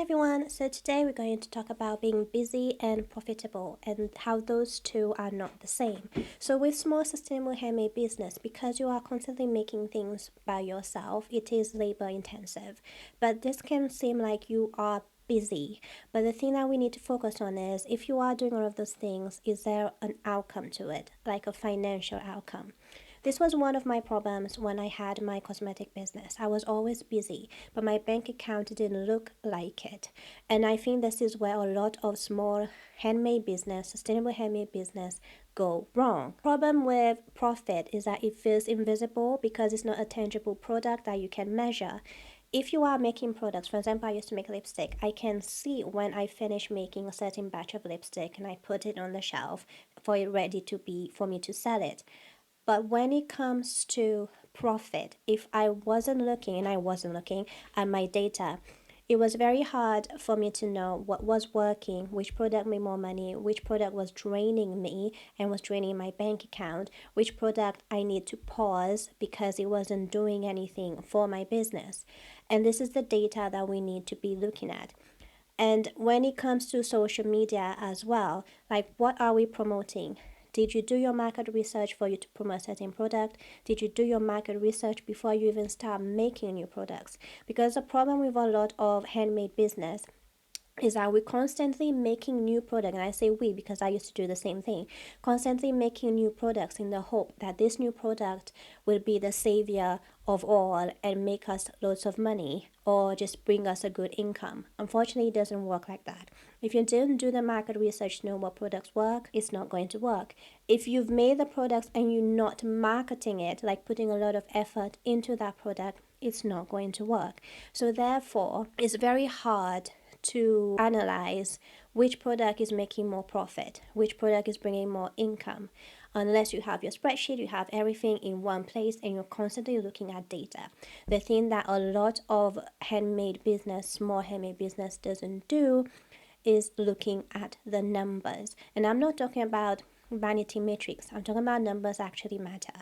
everyone, so today we're going to talk about being busy and profitable and how those two are not the same. So, with small sustainable handmade business, because you are constantly making things by yourself, it is labor intensive. But this can seem like you are busy. But the thing that we need to focus on is if you are doing all of those things, is there an outcome to it, like a financial outcome? This was one of my problems when I had my cosmetic business. I was always busy, but my bank account didn't look like it. And I think this is where a lot of small handmade business, sustainable handmade business, go wrong. Problem with profit is that it feels invisible because it's not a tangible product that you can measure. If you are making products, for example, I used to make lipstick, I can see when I finish making a certain batch of lipstick and I put it on the shelf for it ready to be for me to sell it. But when it comes to profit, if I wasn't looking, and I wasn't looking at my data, it was very hard for me to know what was working, which product made more money, which product was draining me and was draining my bank account, which product I need to pause because it wasn't doing anything for my business. And this is the data that we need to be looking at. And when it comes to social media as well, like what are we promoting? Did you do your market research for you to promote a certain product? Did you do your market research before you even start making new products? Because the problem with a lot of handmade business is that we're constantly making new products, and I say we because I used to do the same thing, constantly making new products in the hope that this new product will be the savior of all and make us loads of money or just bring us a good income. Unfortunately, it doesn't work like that. If you didn't do the market research to know what products work, it's not going to work. If you've made the products and you're not marketing it, like putting a lot of effort into that product, it's not going to work. So therefore, it's very hard to analyze which product is making more profit, which product is bringing more income. Unless you have your spreadsheet, you have everything in one place and you're constantly looking at data. The thing that a lot of handmade business, small handmade business doesn't do is looking at the numbers. And I'm not talking about vanity metrics, I'm talking about numbers actually matter.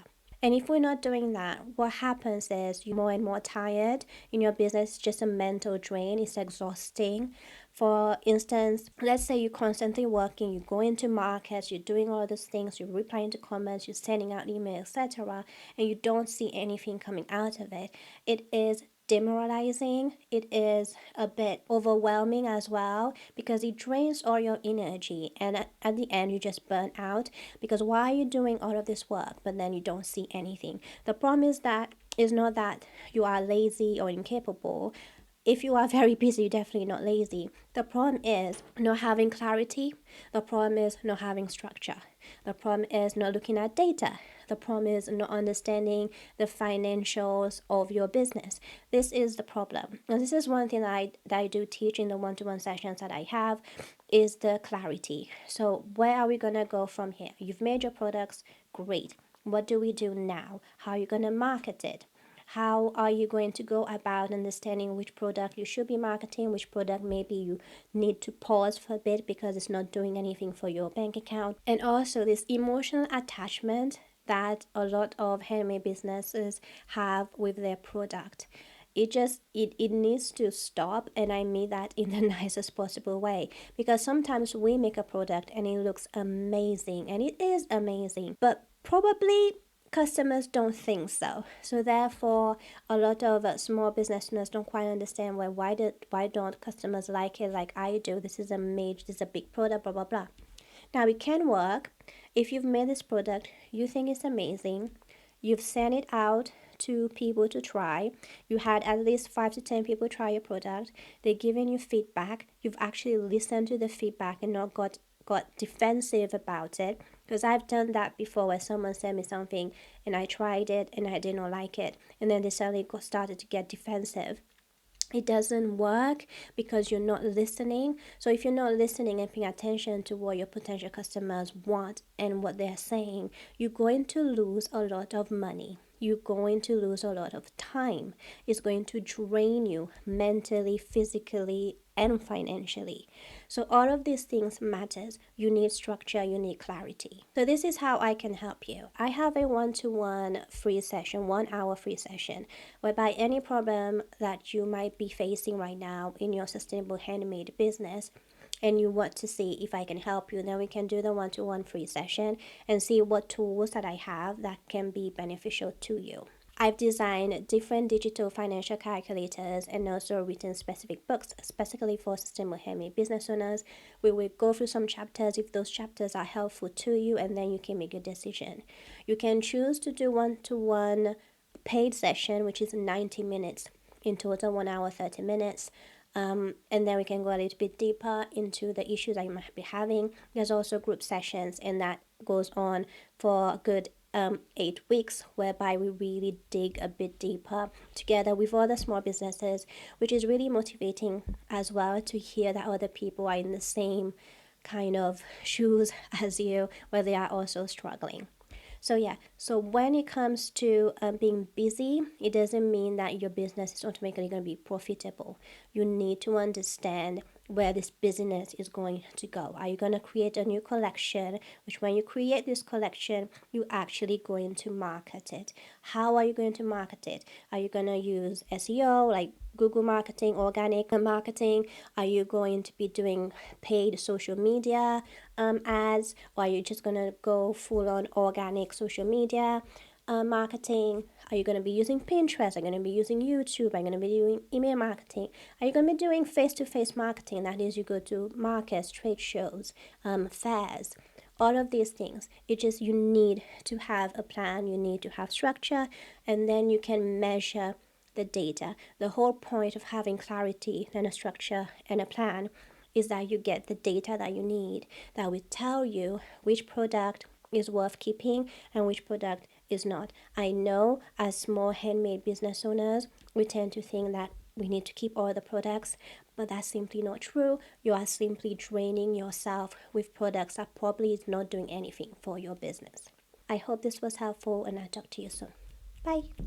And if we're not doing that, what happens is you're more and more tired in your business. It's just a mental drain. It's exhausting. For instance, let's say you're constantly working, you go into markets, you're doing all those things, you're replying to comments, you're sending out emails, etc., and you don't see anything coming out of it. It is demoralizing. It is a bit overwhelming as well because it drains all your energy, and at the end you just burn out because why are you doing all of this work but then you don't see anything? The problem is that it's not that you are lazy or incapable. If you are very busy, you're definitely not lazy. The problem is not having clarity. The problem is not having structure. The problem is not looking at data. The problem is not understanding the financials of your business. This is the problem. And this is one thing that I do teach in the one-to-one sessions that I have is the clarity. So where are we going to go from here? You've made your products, great. What do we do now? How are you going to market it? How are you going to go about understanding which product you should be marketing, which product maybe you need to pause for a bit because it's not doing anything for your bank account? And also this emotional attachment that a lot of handmade businesses have with their product. It needs to stop, and I mean that in the nicest possible way, because sometimes we make a product and it looks amazing, and it is amazing, but probably customers don't think so. So therefore, a lot of small business owners don't quite understand why don't customers like it like I do. This is a big product, blah blah blah. Now it can work if you've made this product, you think it's amazing, you've sent it out to people to try, you had at least 5 to 10 people try your product, they're giving you feedback, you've actually listened to the feedback and not got defensive about it, because I've done that before where someone sent me something and I tried it and I did not like it, and then they suddenly started to get defensive. It doesn't work because you're not listening. So if you're not listening and paying attention to what your potential customers want and what they're saying, you're going to lose a lot of money. you're going to lose a lot of time. It's going to drain you mentally, physically, and financially. So all of these things matters. You need structure, you need clarity. So this is how I can help you. I have a one-to-one free session, 1 hour free session, whereby any problem that you might be facing right now in your sustainable handmade business and you want to see if I can help you, then we can do the one-to-one free session and see what tools that I have that can be beneficial to you. I've designed different digital financial calculators and also written specific books, specifically for sustainable handmade business owners. We will go through some chapters if those chapters are helpful to you, and then you can make your decision. You can choose to do one-to-one paid session, which is 90 minutes in total, 1 hour 30 minutes. And then we can go a little bit deeper into the issues that you might be having. There's also group sessions, and that goes on for a good 8 weeks, whereby we really dig a bit deeper together with other small businesses, which is really motivating as well to hear that other people are in the same kind of shoes as you, where they are also struggling. So yeah, so when it comes to being busy, it doesn't mean that your business is automatically going to be profitable. You need to understand where this business is going to go. Are you going to create a new collection, which when you create this collection, you're actually going to market it? How are you going to market it? Are you going to use SEO, like Google marketing, organic marketing? Are you going to be doing paid social media ads, or are you just going to go full on organic social media marketing? Are you going to be using Pinterest? Are you going to be using YouTube? Are you going to be doing email marketing? Are you going to be doing face-to-face marketing? That is, you go to markets, trade shows, fairs, all of these things. It just, you need to have a plan, you need to have structure, and then you can measure the data. The whole point of having clarity and a structure and a plan is that you get the data that you need, that will tell you which product is worth keeping and which product is not. I know as small handmade business owners, we tend to think that we need to keep all the products, but that's simply not true. You are simply draining yourself with products that probably is not doing anything for your business. I hope this was helpful, and I'll talk to you soon. Bye.